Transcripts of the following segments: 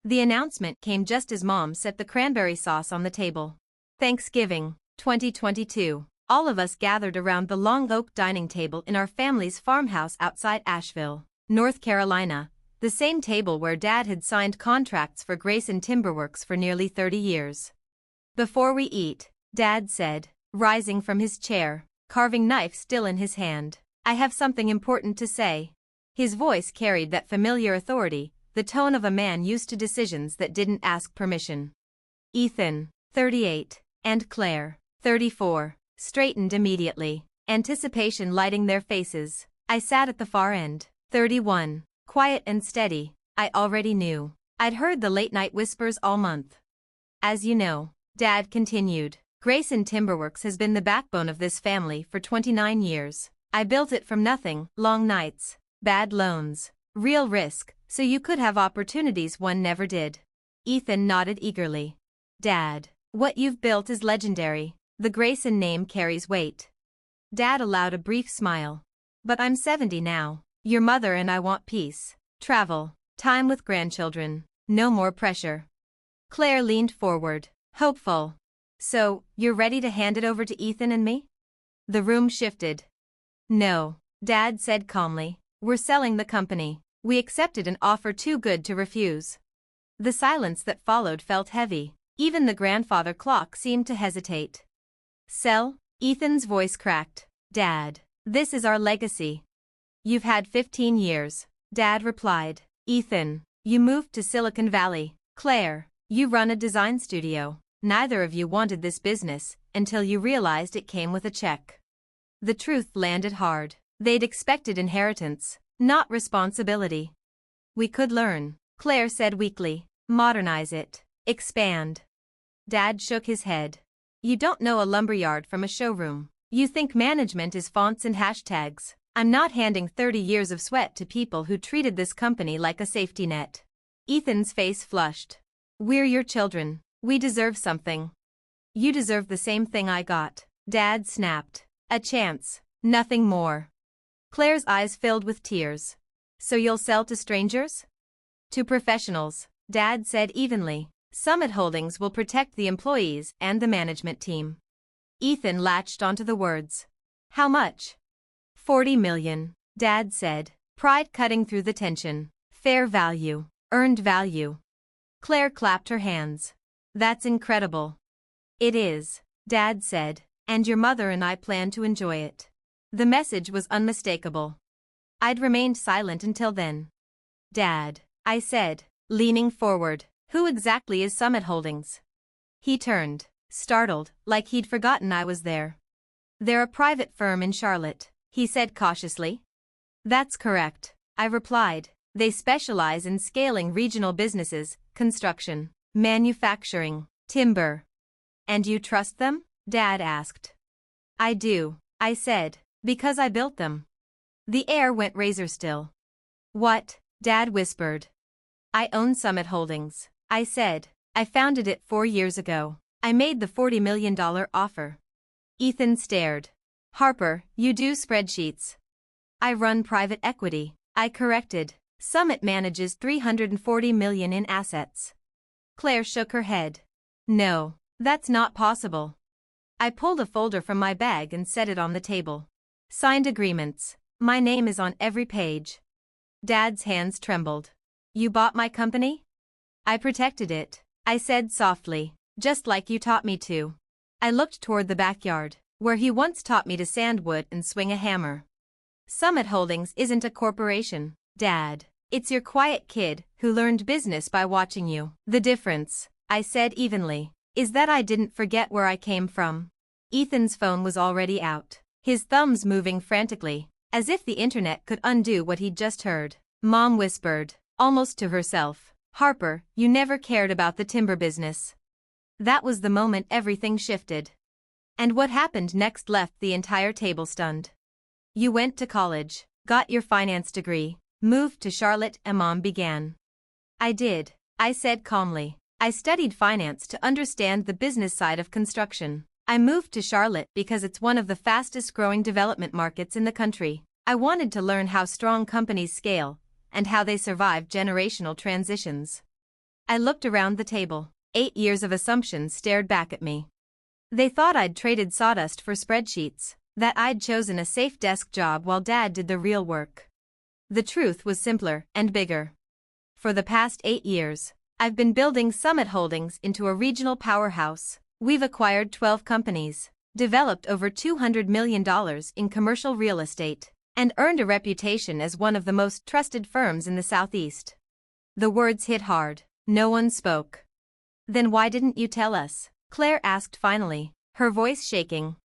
The announcement came just as Mom set the cranberry sauce on the table. Thanksgiving, 2022. All of us gathered around the long oak dining table in our family's farmhouse outside Asheville, North Carolina, the same table where Dad had signed contracts for Grayson Timberworks for nearly 30 years. Before we eat, Dad said, rising from his chair, carving knife still in his hand, I have something important to say. His voice carried that familiar authority, the tone of a man used to decisions that didn't ask permission. Ethan, 38, and Claire, 34, straightened immediately, anticipation lighting their faces. I sat at the far end, 31, quiet and steady. I already knew. I'd heard the late-night whispers all month. As you know, Dad continued, Grayson Timberworks has been the backbone of this family for 29 years. I built it from nothing, long nights, bad loans, real risk, so you could have opportunities one never did. Ethan nodded eagerly. Dad, what you've built is legendary. The Grayson name carries weight. Dad allowed a brief smile. But I'm 70 now. Your mother and I want peace, travel, time with grandchildren, no more pressure. Claire leaned forward, hopeful. So, you're ready to hand it over to Ethan and me? The room shifted. No, Dad said calmly. We're selling the company. We accepted an offer too good to refuse. The silence that followed felt heavy. Even the grandfather clock seemed to hesitate. Sell? Ethan's voice cracked. Dad, this is our legacy. You've had 15 years, Dad replied. Ethan, you moved to Silicon Valley. Claire, you run a design studio. Neither of you wanted this business until you realized it came with a check. The truth landed hard. They'd expected inheritance, not responsibility. We could learn, Claire said weakly. Modernize it. Expand. Dad shook his head. You don't know a lumberyard from a showroom. You think management is fonts and hashtags. I'm not handing 30 years of sweat to people who treated this company like a safety net. Ethan's face flushed. We're your children. We deserve something. You deserve the same thing I got. Dad snapped. A chance, nothing more. Claire's eyes filled with tears. So you'll sell to strangers? To professionals, Dad said evenly. Summit Holdings will protect the employees and the management team. Ethan latched onto the words. How much? 40 million, Dad said, pride cutting through the tension. Fair value, earned value. Claire clapped her hands. That's incredible. It is, Dad said, and your mother and I plan to enjoy it. The message was unmistakable. I'd remained silent until then. Dad, I said, leaning forward, who exactly is Summit Holdings? He turned, startled, like he'd forgotten I was there. They're a private firm in Charlotte, he said cautiously. That's correct, I replied. They specialize in scaling regional businesses, construction, manufacturing, timber. And you trust them? Dad asked. I do, I said, because I built them. The air went razor still. What? Dad whispered. I own Summit Holdings, I said. I founded it 4 years ago. I made the $40 million offer. Ethan stared. Harper, you do spreadsheets. I run private equity, I corrected. Summit manages $340 million in assets. Claire shook her head. No, that's not possible. I pulled a folder from my bag and set it on the table. Signed agreements. My name is on every page. Dad's hands trembled. You bought my company? I protected it, I said softly, just like you taught me to. I looked toward the backyard, where he once taught me to sand wood and swing a hammer. Summit Holdings isn't a corporation, Dad. It's your quiet kid who learned business by watching you. The difference, I said evenly, is that I didn't forget where I came from. Ethan's phone was already out, his thumbs moving frantically, as if the internet could undo what he'd just heard. Mom whispered, almost to herself, Harper, you never cared about the timber business. That was the moment everything shifted. And what happened next left the entire table stunned. You went to college, got your finance degree, moved to Charlotte, and Mom began. I did, I said calmly. I studied finance to understand the business side of construction. I moved to Charlotte because it's one of the fastest growing development markets in the country. I wanted to learn how strong companies scale and how they survive generational transitions. I looked around the table. 8 years of assumptions stared back at me. They thought I'd traded sawdust for spreadsheets, that I'd chosen a safe desk job while Dad did the real work. The truth was simpler and bigger. For the past 8 years, I've been building Summit Holdings into a regional powerhouse. We've acquired 12 companies, developed over $200 million in commercial real estate, and earned a reputation as one of the most trusted firms in the Southeast. The words hit hard. No one spoke. Then why didn't you tell us? Claire asked finally, her voice shaking.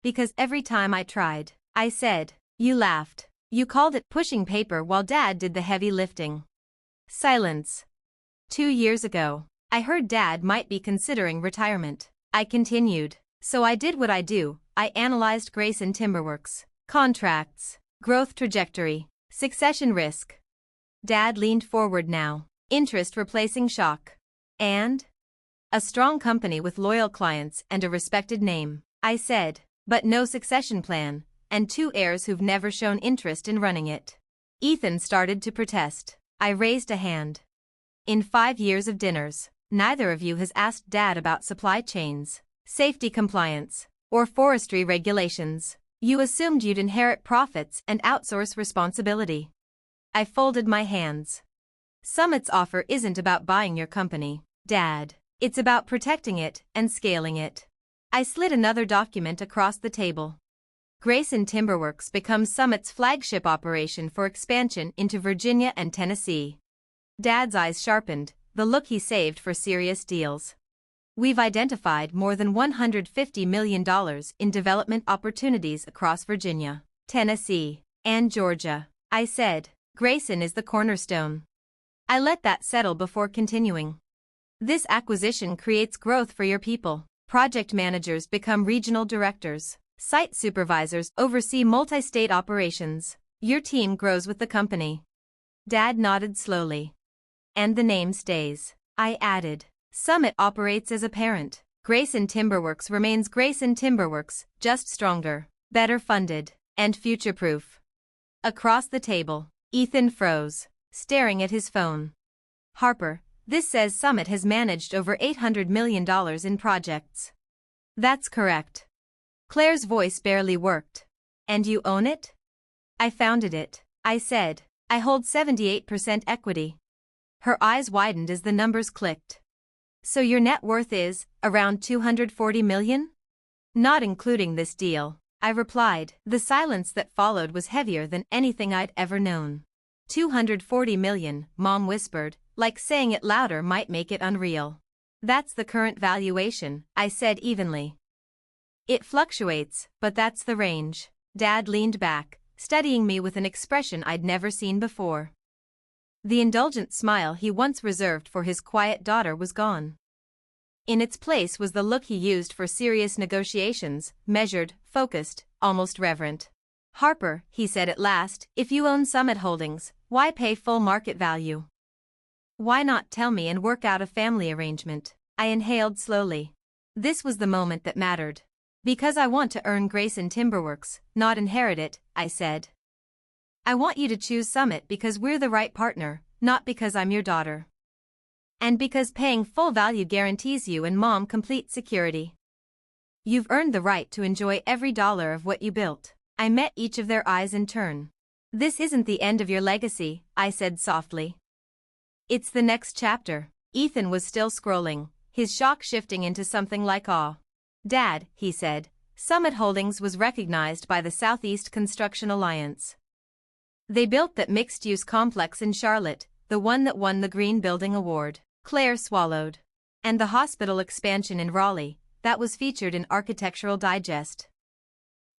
Because every time I tried, I said. You laughed. You called it pushing paper while Dad did the heavy lifting. Silence. 2 years ago, I heard Dad might be considering retirement. I continued. So I did what I do. I analyzed Grayson Timberworks, contracts, growth trajectory, succession risk. Dad leaned forward now, interest replacing shock. And? A strong company with loyal clients and a respected name, I said, but no succession plan, and 2 heirs who've never shown interest in running it. Ethan started to protest. I raised a hand. In 5 years of dinners, neither of you has asked Dad about supply chains, safety compliance, or forestry regulations. You assumed you'd inherit profits and outsource responsibility. I folded my hands. Summit's offer isn't about buying your company, Dad. It's about protecting it and scaling it. I slid another document across the table. Grayson Timberworks becomes Summit's flagship operation for expansion into Virginia and Tennessee. Dad's eyes sharpened, the look he saved for serious deals. We've identified more than $150 million in development opportunities across Virginia, Tennessee, and Georgia, I said. Grayson is the cornerstone. I let that settle before continuing. This acquisition creates growth for your people. Project managers become regional directors. Site supervisors oversee multi-state operations. Your team grows with the company. Dad nodded slowly. And the name stays, I added. Summit operates as a parent. Grayson Timberworks remains Grayson Timberworks, just stronger, better funded, and future-proof. Across the table, Ethan froze, staring at his phone. Harper, this says Summit has managed over $800 million in projects. That's correct. Claire's voice barely worked. And you own it? I founded it, I said. I hold 78% equity. Her eyes widened as the numbers clicked. So your net worth is around $240 million? Not including this deal, I replied. The silence that followed was heavier than anything I'd ever known. $240 million, Mom whispered, like saying it louder might make it unreal. That's the current valuation, I said evenly. It fluctuates, but that's the range. Dad leaned back, studying me with an expression I'd never seen before. The indulgent smile he once reserved for his quiet daughter was gone. In its place was the look he used for serious negotiations, measured, focused, almost reverent. Harper, he said at last, if you own Summit Holdings, why pay full market value? Why not tell me and work out a family arrangement? I inhaled slowly. This was the moment that mattered. Because I want to earn Grayson Timberworks, not inherit it, I said. I want you to choose Summit because we're the right partner, not because I'm your daughter. And because paying full value guarantees you and Mom complete security. You've earned the right to enjoy every dollar of what you built. I met each of their eyes in turn. This isn't the end of your legacy, I said softly. It's the next chapter. Ethan was still scrolling, his shock shifting into something like awe. Dad, he said, Summit Holdings was recognized by the Southeast Construction Alliance. They built that mixed-use complex in Charlotte, the one that won the Green Building Award. Claire swallowed. And the hospital expansion in Raleigh, that was featured in Architectural Digest.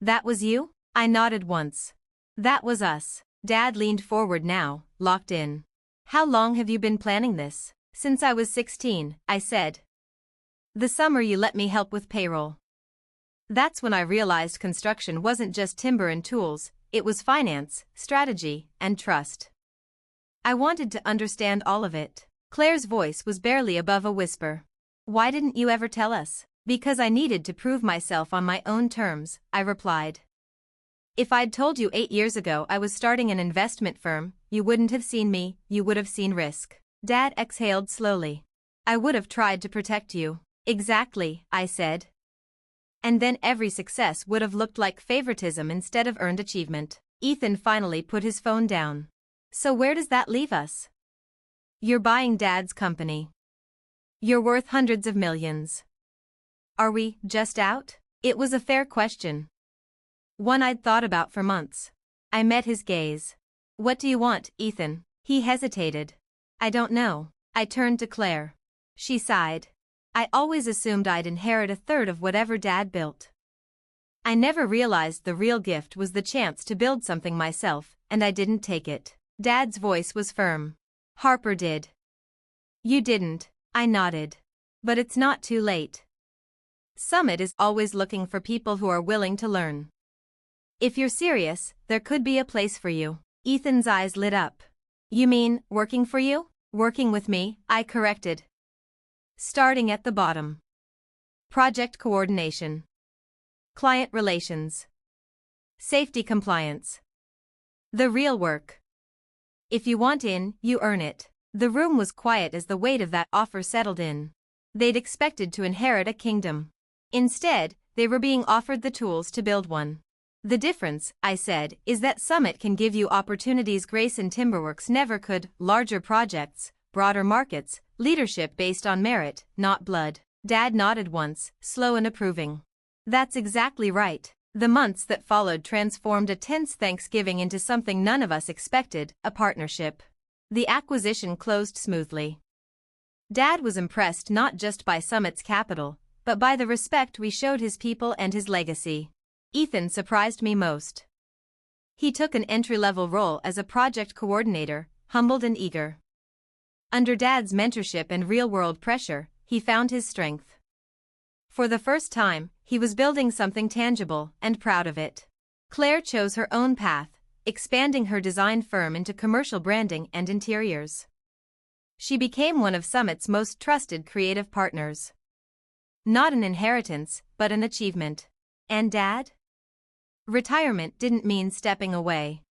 That was you? I nodded once. That was us. Dad leaned forward now, locked in. How long have you been planning this? Since I was 16, I said. The summer you let me help with payroll. That's when I realized construction wasn't just timber and tools, it was finance, strategy, and trust. I wanted to understand all of it. Claire's voice was barely above a whisper. Why didn't you ever tell us? Because I needed to prove myself on my own terms, I replied. If I'd told you 8 years ago I was starting an investment firm, you wouldn't have seen me, you would have seen risk. Dad exhaled slowly. I would have tried to protect you. Exactly, I said. And then every success would have looked like favoritism instead of earned achievement. Ethan finally put his phone down. So where does that leave us? You're buying Dad's company. You're worth hundreds of millions. Are we just out? It was a fair question. One I'd thought about for months. I met his gaze. What do you want, Ethan? He hesitated. I don't know. I turned to Claire. She sighed. I always assumed I'd inherit a third of whatever Dad built. I never realized the real gift was the chance to build something myself, and I didn't take it. Dad's voice was firm. Harper did. You didn't, I nodded. But it's not too late. Summit is always looking for people who are willing to learn. If you're serious, there could be a place for you. Ethan's eyes lit up. You mean, working for you? Working with me, I corrected. Starting at the bottom. Project coordination. Client relations. Safety compliance. The real work. If you want in, you earn it. The room was quiet as the weight of that offer settled in. They'd expected to inherit a kingdom. Instead, they were being offered the tools to build one. The difference, I said, is that Summit can give you opportunities Grayson Timberworks never could: larger projects, broader markets, leadership based on merit, not blood. Dad nodded once, slow and approving. That's exactly right. The months that followed transformed a tense Thanksgiving into something none of us expected: a partnership. The acquisition closed smoothly. Dad was impressed not just by Summit's capital, but by the respect we showed his people and his legacy. Ethan surprised me most. He took an entry-level role as a project coordinator, humbled and eager. Under Dad's mentorship and real-world pressure, he found his strength. For the first time, he was building something tangible and proud of it. Claire chose her own path, expanding her design firm into commercial branding and interiors. She became one of Summit's most trusted creative partners. Not an inheritance, but an achievement. And Dad? Retirement didn't mean stepping away.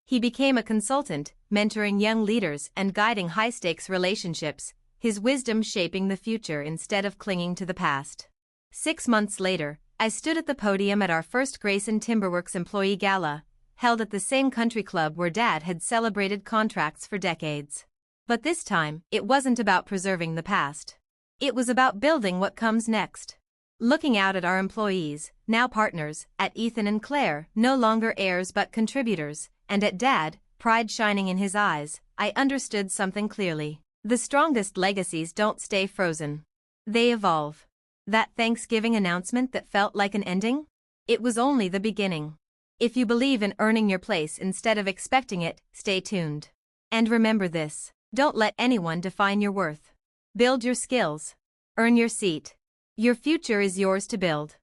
He became a consultant, mentoring young leaders and guiding high-stakes relationships, his wisdom shaping the future instead of clinging to the past. 6 months later, I stood at the podium at our first Grayson Timberworks employee gala, held at the same country club where Dad had celebrated contracts for decades. But this time, it wasn't about preserving the past. It was about building what comes next. Looking out at our employees, now partners, at Ethan and Claire, no longer heirs but contributors, and at Dad, pride shining in his eyes, I understood something clearly. The strongest legacies don't stay frozen. They evolve. That Thanksgiving announcement that felt like an ending? It was only the beginning. If you believe in earning your place instead of expecting it, stay tuned. And remember this: don't let anyone define your worth. Build your skills. Earn your seat. Your future is yours to build.